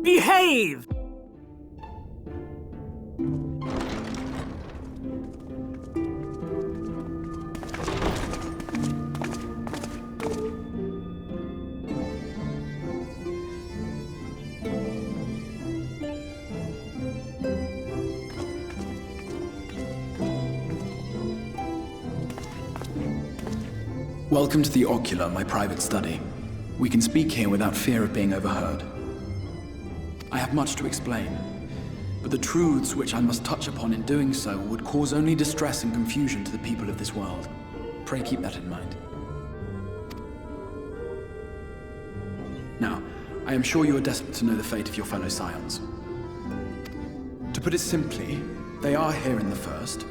Behave! Welcome to the Ocular, my private study. We can speak here without fear of being overheard. I have much to explain, but the truths which I must touch upon in doing so would cause only distress and confusion to the people of this world. Pray keep that in mind. Now, I am sure you are desperate to know the fate of your fellow scions. To put it simply, they are here in the first.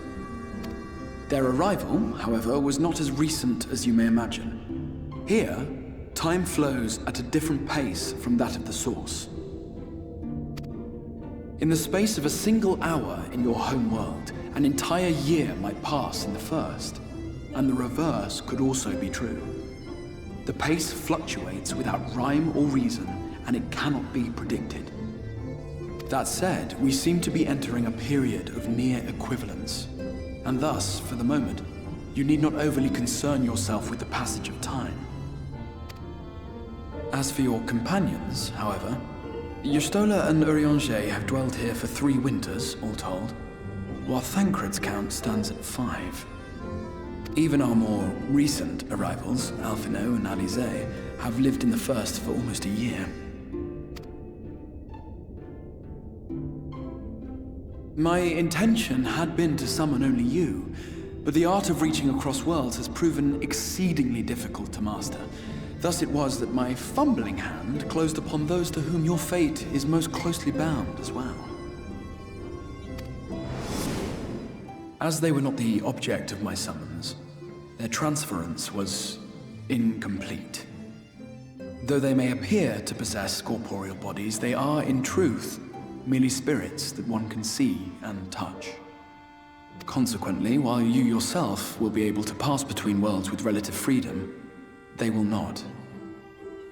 Their arrival, however, was not as recent as you may imagine. Here, time flows at a different pace from that of the source. In the space of a single hour in your home world, an entire year might pass in the first, and the reverse could also be true. The pace fluctuates without rhyme or reason, and it cannot be predicted. That said, we seem to be entering a period of near equivalence. And thus, for the moment, you need not overly concern yourself with the passage of time. As for your companions, however, Y'shtola and Urianger have dwelled here for 3 winters, all told, while Thancred's count stands at 5. Even our more recent arrivals, Alphino and Alizé, have lived in the first for almost a year. My intention had been to summon only you, but the art of reaching across worlds has proven exceedingly difficult to master. Thus it was that my fumbling hand closed upon those to whom your fate is most closely bound as well. As they were not the object of my summons, their transference was incomplete. Though they may appear to possess corporeal bodies, they are, in truth, merely spirits that one can see and touch. Consequently, while you yourself will be able to pass between worlds with relative freedom, they will not.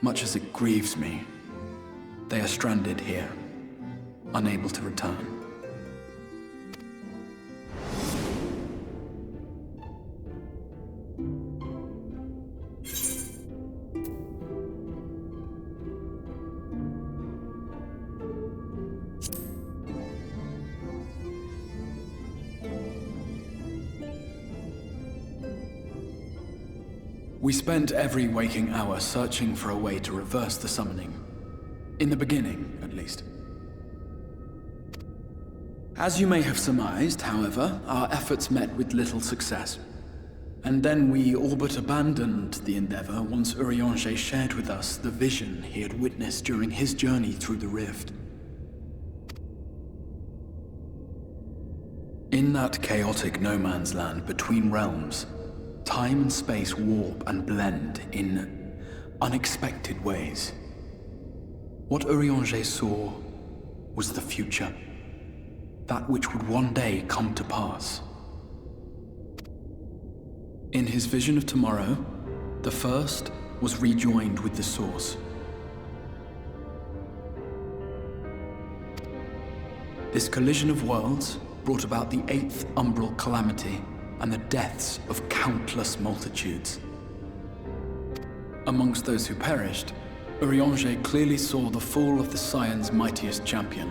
Much as it grieves me, they are stranded here, unable to return. We spent every waking hour searching for a way to reverse the summoning. In the beginning, at least. As you may have surmised, however, our efforts met with little success. And then we all but abandoned the endeavor once Urianger shared with us the vision he had witnessed during his journey through the rift. In that chaotic no-man's land between realms, time and space warp and blend in unexpected ways. What Urianger saw was the future, that which would one day come to pass. In his vision of tomorrow, the first was rejoined with the source. This collision of worlds brought about the 8th umbral calamity and the deaths of countless multitudes. Amongst those who perished, Urianger clearly saw the fall of the Scion's mightiest champion.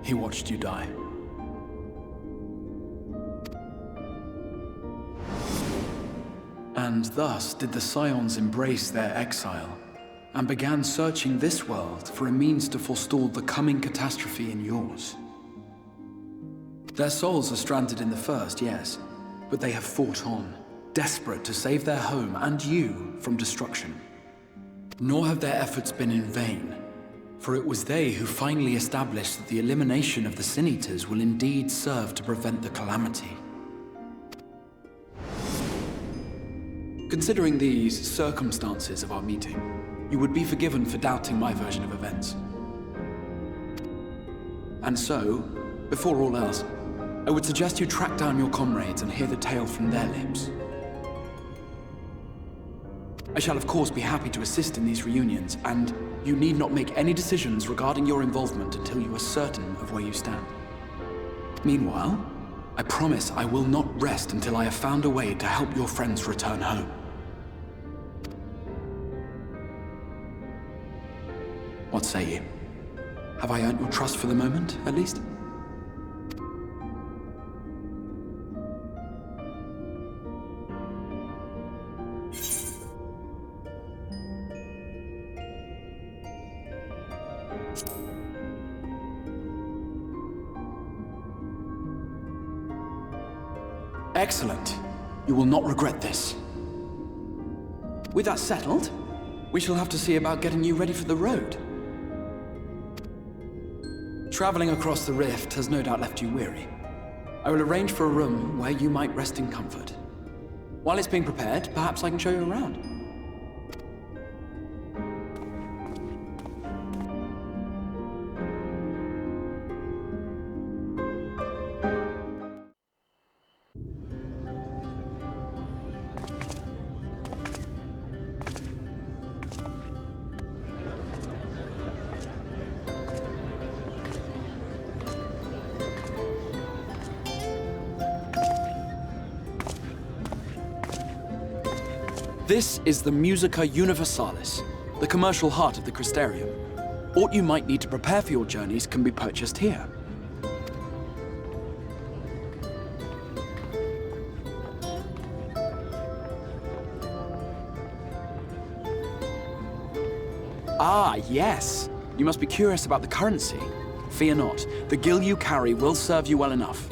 He watched you die. And thus did the Scions embrace their exile, and began searching this world for a means to forestall the coming catastrophe in yours. Their souls are stranded in the first, yes, but they have fought on, desperate to save their home and you from destruction. Nor have their efforts been in vain, for it was they who finally established that the elimination of the Sin-Eaters will indeed serve to prevent the calamity. Considering these circumstances of our meeting, you would be forgiven for doubting my version of events. And so, before all else, I would suggest you track down your comrades and hear the tale from their lips. I shall of course be happy to assist in these reunions, and you need not make any decisions regarding your involvement until you are certain of where you stand. Meanwhile, I promise I will not rest until I have found a way to help your friends return home. What say you? Have I earned your trust for the moment, at least? Excellent. You will not regret this. With that settled, we shall have to see about getting you ready for the road. Traveling across the rift has no doubt left you weary. I will arrange for a room where you might rest in comfort. While it's being prepared, perhaps I can show you around. This is the Musica Universalis, the commercial heart of the Crystarium. What you might need to prepare for your journeys can be purchased here. Ah, yes. You must be curious about the currency. Fear not. The gil you carry will serve you well enough.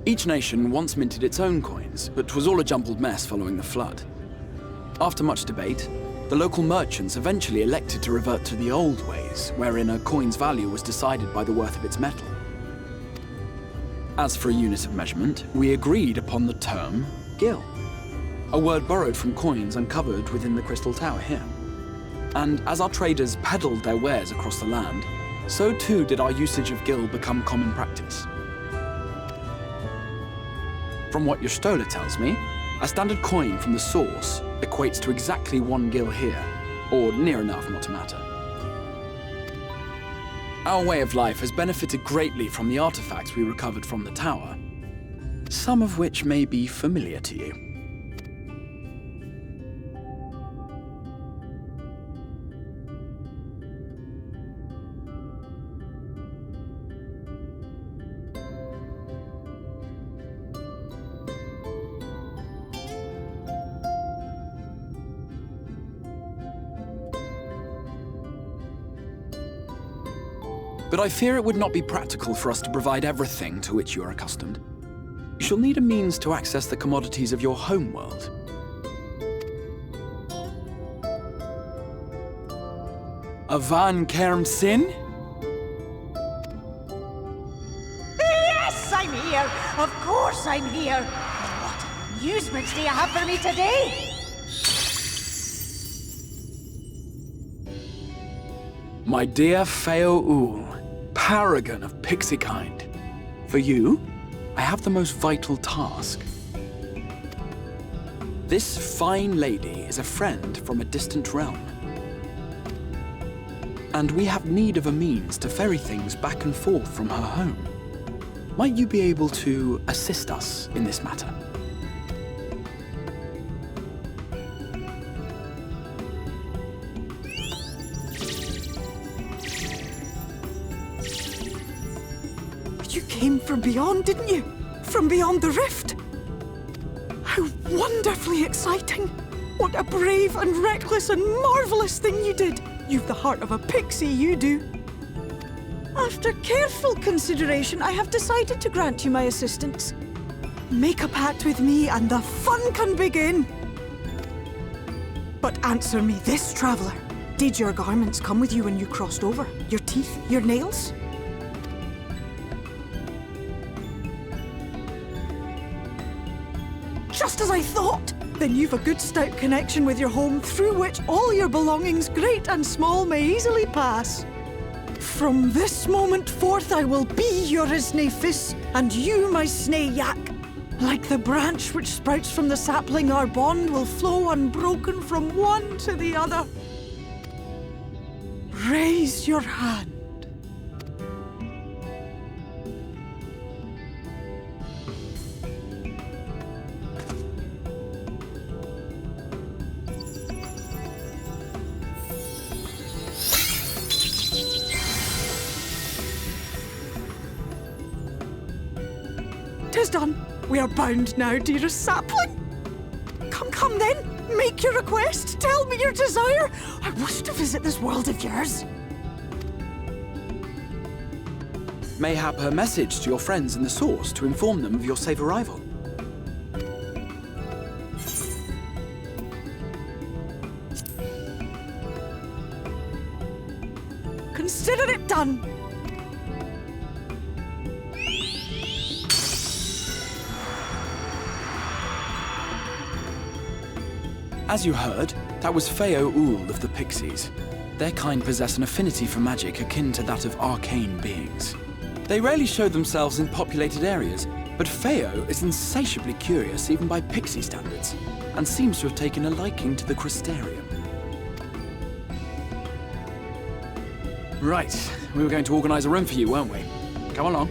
Each nation once minted its own coins, but 'twas all a jumbled mess following the flood. After much debate, the local merchants eventually elected to revert to the old ways, wherein a coin's value was decided by the worth of its metal. As for a unit of measurement, we agreed upon the term gil, a word borrowed from coins uncovered within the Crystal Tower here. And as our traders peddled their wares across the land, so too did our usage of gil become common practice. From what your stola tells me, a standard coin from the source equates to exactly 1 gil here, or near enough not to matter. Our way of life has benefited greatly from the artifacts we recovered from the tower, some of which may be familiar to you. But I fear it would not be practical for us to provide everything to which you are accustomed. You shall need a means to access the commodities of your homeworld. Avan Kerm Sin? Yes, I'm here! Of course I'm here! What amusements do you have for me today? My dear Feo Ul, paragon of pixie kind. For you, I have the most vital task. This fine lady is a friend from a distant realm. And we have need of a means to ferry things back and forth from her home. Might you be able to assist us in this matter? You came from beyond, didn't you? From beyond the rift? How wonderfully exciting! What a brave and reckless and marvelous thing you did! You've the heart of a pixie, you do. After careful consideration, I have decided to grant you my assistance. Make a pact with me and the fun can begin. But answer me this, traveller. Did your garments come with you when you crossed over? Your teeth? Your nails? Just as I thought! Then you've a good stout connection with your home through which all your belongings, great and small, may easily pass. From this moment forth I will be your isne fis, and you my snay yak. Like the branch which sprouts from the sapling, our bond will flow unbroken from one to the other. Raise your hand. Tis done. We are bound now, dearest sapling. Come then. Make your request. Tell me your desire. I wish to visit this world of yours. Mayhap her message to your friends in the Source to inform them of your safe arrival. Consider it done. As you heard, that was Feo Oul of the Pixies. Their kind possess an affinity for magic akin to that of arcane beings. They rarely show themselves in populated areas, but Feo is insatiably curious even by Pixie standards, and seems to have taken a liking to the Crystarium. Right, we were going to organize a room for you, weren't we? Come along.